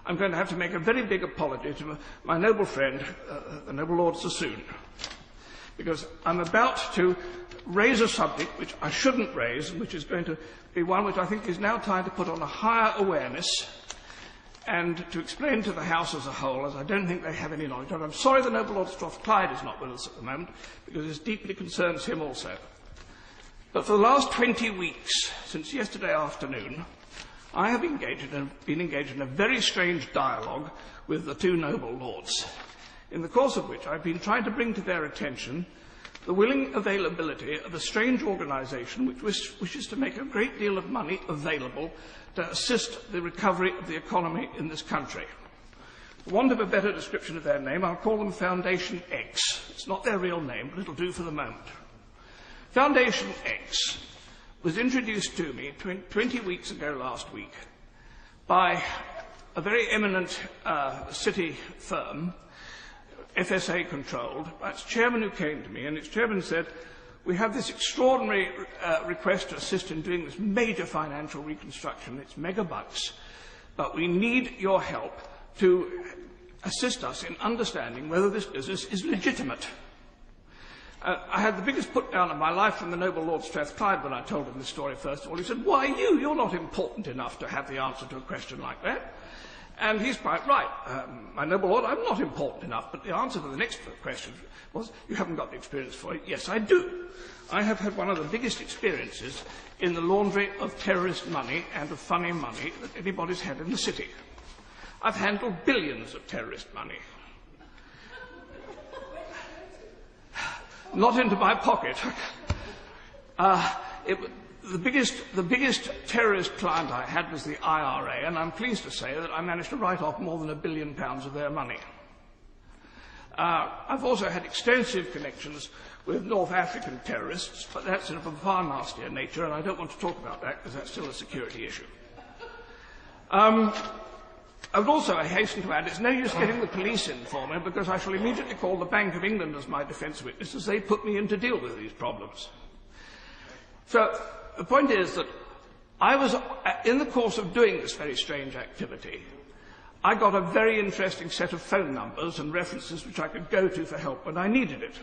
I'm going to have to make a very big apology to my noble friend, the noble Lord Sassoon, because I'm about to raise a subject which I shouldn't raise, and which is going to be one which I think is now time to put on a higher awareness and to explain to the House as a whole, as I don't think they have any knowledge of. I'm sorry the noble Lord Strathclyde is not with us at the moment, because this deeply concerns him also. But for the last 20 weeks, since yesterday afternoon, I have been engaged in a very strange dialogue with the two noble lords, in the course of which I've been trying to bring to their attention the willing availability of a strange organisation which wishes to make a great deal of money available to assist the recovery of the economy in this country. For want of a better description of their name, I'll call them Foundation X. It's not their real name, but it'll do for the moment. Foundation X was introduced to me 20 weeks ago last week by a very eminent city firm, FSA controlled, by its chairman, who came to me, and its chairman said, "We have this extraordinary request to assist in doing this major financial reconstruction. It's megabucks, but we need your help to assist us in understanding whether this business is legitimate." I had the biggest put-down of my life from the noble Lord Strathclyde when I told him this story first of all. He said, "Why you? You're not important enough to have the answer to a question like that." And he's quite right. My noble Lord, I'm not important enough, but the answer to the next question was, "You haven't got the experience for it." Yes, I do. I have had one of the biggest experiences in the laundry of terrorist money and of funny money that anybody's had in the city. I've handled billions of terrorist money. Not into my pocket. The biggest terrorist client I had was the IRA, and I'm pleased to say that I managed to write off more than £1 billion of their money. I've also had extensive connections with North African terrorists, but that's of a far nastier nature, and I don't want to talk about that because that's still a security issue. I would also hasten to add, it's no use getting the police in for me, because I shall immediately call the Bank of England as my defence witness, as they put me in to deal with these problems. So the point is that I was, in the course of doing this very strange activity, I got a very interesting set of phone numbers and references which I could go to for help when I needed it.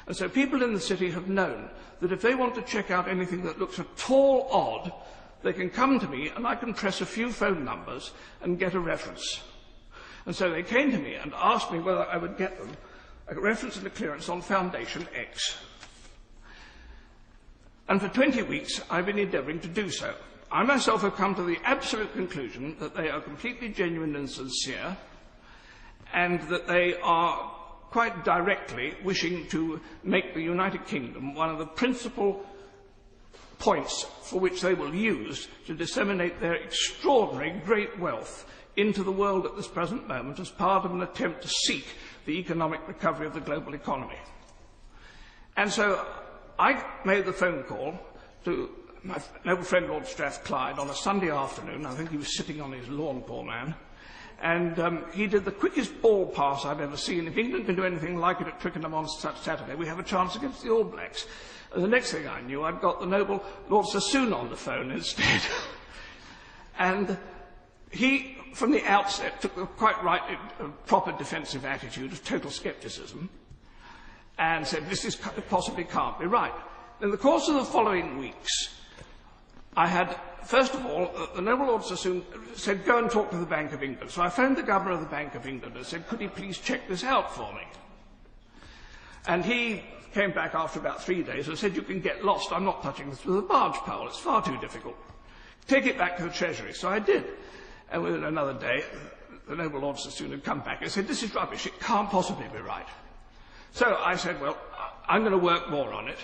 And so people in the city have known that if they want to check out anything that looks at all odd, they can come to me and I can press a few phone numbers and get a reference. And so they came to me and asked me whether I would get them a reference and a clearance on Foundation X. And for 20 weeks I've been endeavouring to do so. I myself have come to the absolute conclusion that they are completely genuine and sincere, and that they are quite directly wishing to make the United Kingdom one of the principal points for which they will use to disseminate their extraordinary great wealth into the world at this present moment as part of an attempt to seek the economic recovery of the global economy. And so I made the phone call to my noble friend Lord Strathclyde on a Sunday afternoon. I think he was sitting on his lawn, poor man. And he did the quickest ball pass I've ever seen. If England can do anything like it at Twickenham on Saturday, we have a chance against the All Blacks. And the next thing I knew, I'd got the noble Lord Sassoon on the phone instead. And he, from the outset, took a quite right, proper defensive attitude of total scepticism and said, this possibly can't be right. In the course of the following weeks, I had, first of all, the noble Lord Sassoon said, go and talk to the Bank of England. So I phoned the Governor of the Bank of England and said, could he please check this out for me? And he came back after about 3 days and said, you can get lost. I'm not touching this with a barge pole. It's far too difficult. Take it back to the Treasury. So I did. And within another day, the noble Lord Sassoon had come back and said, this is rubbish. It can't possibly be right. So I said, well, I'm going to work more on it.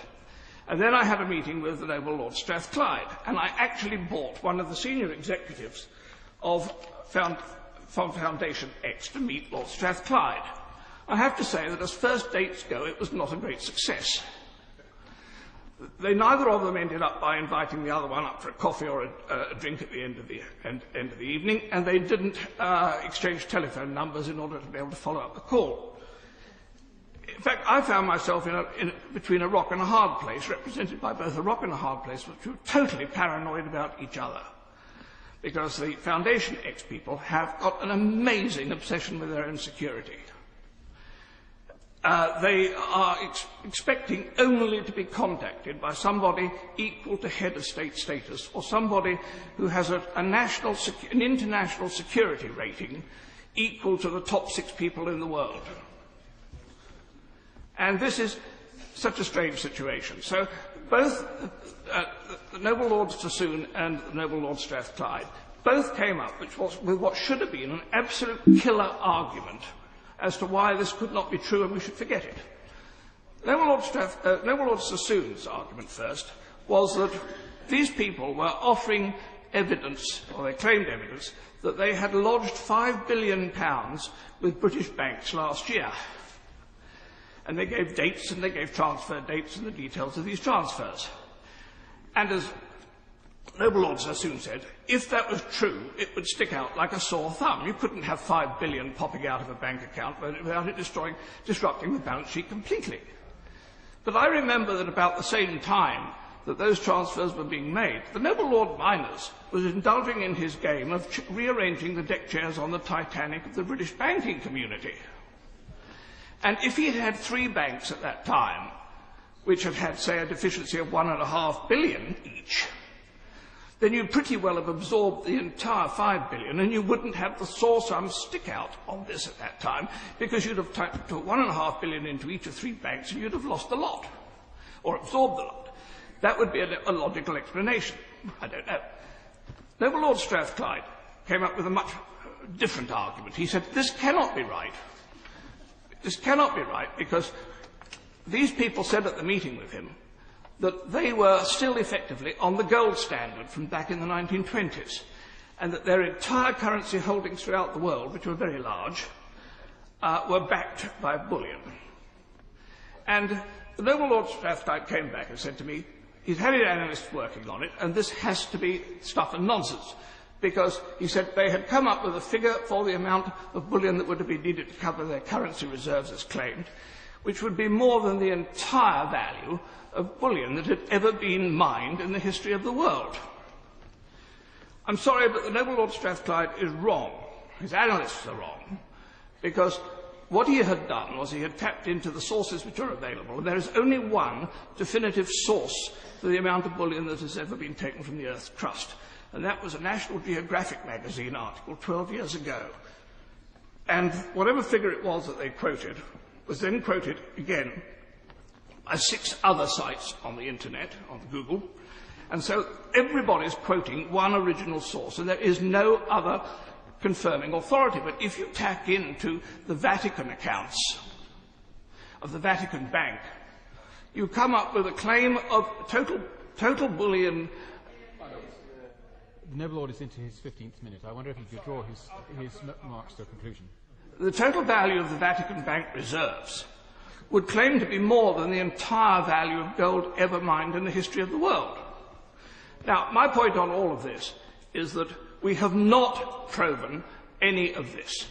And then I had a meeting with the noble Lord Strathclyde, and I actually bought one of the senior executives of Foundation X to meet Lord Strathclyde. I have to say that as first dates go, it was not a great success. Neither of them ended up by inviting the other one up for a coffee or a drink at the end of the evening, and they didn't exchange telephone numbers in order to be able to follow up the call. In fact, I found myself between a rock and a hard place, represented by both a rock and a hard place, which were totally paranoid about each other. because the Foundation X people have got an amazing obsession with their own security. They are expecting only to be contacted by somebody equal to head of state status, or somebody who has an international security rating equal to the top 6 people in the world. And this is such a strange situation. So both the noble Lord Sassoon and the noble Lord Strathclyde both came up with what should have been an absolute killer argument as to why this could not be true and we should forget it. Noble Lord Sassoon's argument first was that these people were offering evidence, or they claimed evidence, that they had lodged £5 billion with British banks last year. And they gave dates and they gave transfer dates and the details of these transfers. And as Noble Lord Sassoon said, if that was true, it would stick out like a sore thumb. You couldn't have £5 billion popping out of a bank account without it disrupting the balance sheet completely. But I remember that about the same time that those transfers were being made, the Noble Lord Miners was indulging in his game of rearranging the deck chairs on the Titanic of the British banking community. And if he had had 3 banks at that time, which had had, say, a deficiency of £1.5 billion each, then you'd pretty well have absorbed the entire £5 billion, and you wouldn't have the sore thumb stick out on this at that time, because you'd have put £1.5 billion into each of 3 banks, and you'd have lost the lot, or absorbed the lot. That would be a logical explanation. I don't know. Noble Lord Strathclyde came up with a much different argument. He said, this cannot be right. This cannot be right, because these people said at the meeting with him that they were still effectively on the gold standard from back in the 1920s, and that their entire currency holdings throughout the world, which were very large, were backed by bullion. And the Noble Lord Strathclyde came back and said to me, he's had his analysts working on it, and this has to be stuff and nonsense, because he said they had come up with a figure for the amount of bullion that would have been needed to cover their currency reserves as claimed, which would be more than the entire value of bullion that had ever been mined in the history of the world. I'm sorry, but the Noble Lord Strathclyde is wrong. His analysts are wrong, because what he had done was he had tapped into the sources which are available, and there is only one definitive source for the amount of bullion that has ever been taken from the Earth's crust, and that was a National Geographic magazine article 12 years ago. And whatever figure it was that they quoted was then quoted again by 6 other sites on the internet, on Google, and so everybody's quoting one original source, and there is no other confirming authority. But if you tack into the Vatican accounts of the Vatican Bank, you come up with a claim of total bullion. The Noble Lord is into his 15th minute. I wonder if he could draw his remarks to a conclusion. The total value of the Vatican Bank reserves would claim to be more than the entire value of gold ever mined in the history of the world. Now, my point on all of this is that we have not proven any of this.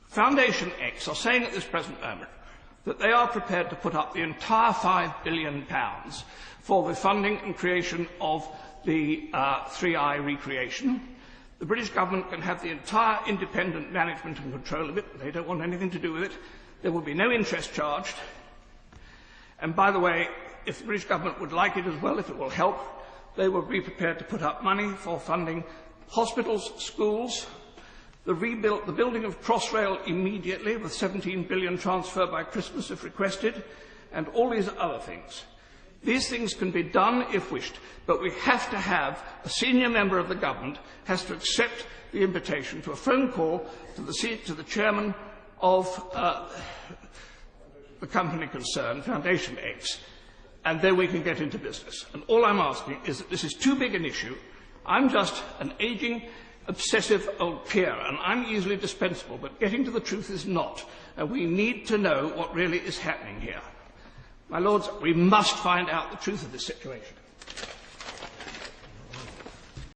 Foundation X are saying at this present moment that they are prepared to put up the entire £5 billion for the funding and creation of the 3i recreation. The British government can have the entire independent management and control of it. They don't want anything to do with it. There will be no interest charged. And by the way, if the British government would like it as well, if it will help, they will be prepared to put up money for funding hospitals, schools, the building of Crossrail immediately with 17 billion transfer by Christmas if requested, and all these other things. These things can be done if wished, but we have to have a senior member of the government has to accept the invitation to a phone call to the chairman of the company concerned, Foundation X, and then we can get into business. And all I'm asking is that this is too big an issue. I'm just an aging, obsessive old peer, and I'm easily dispensable, but getting to the truth is not. And we need to know what really is happening here. My lords, we must find out the truth of this situation.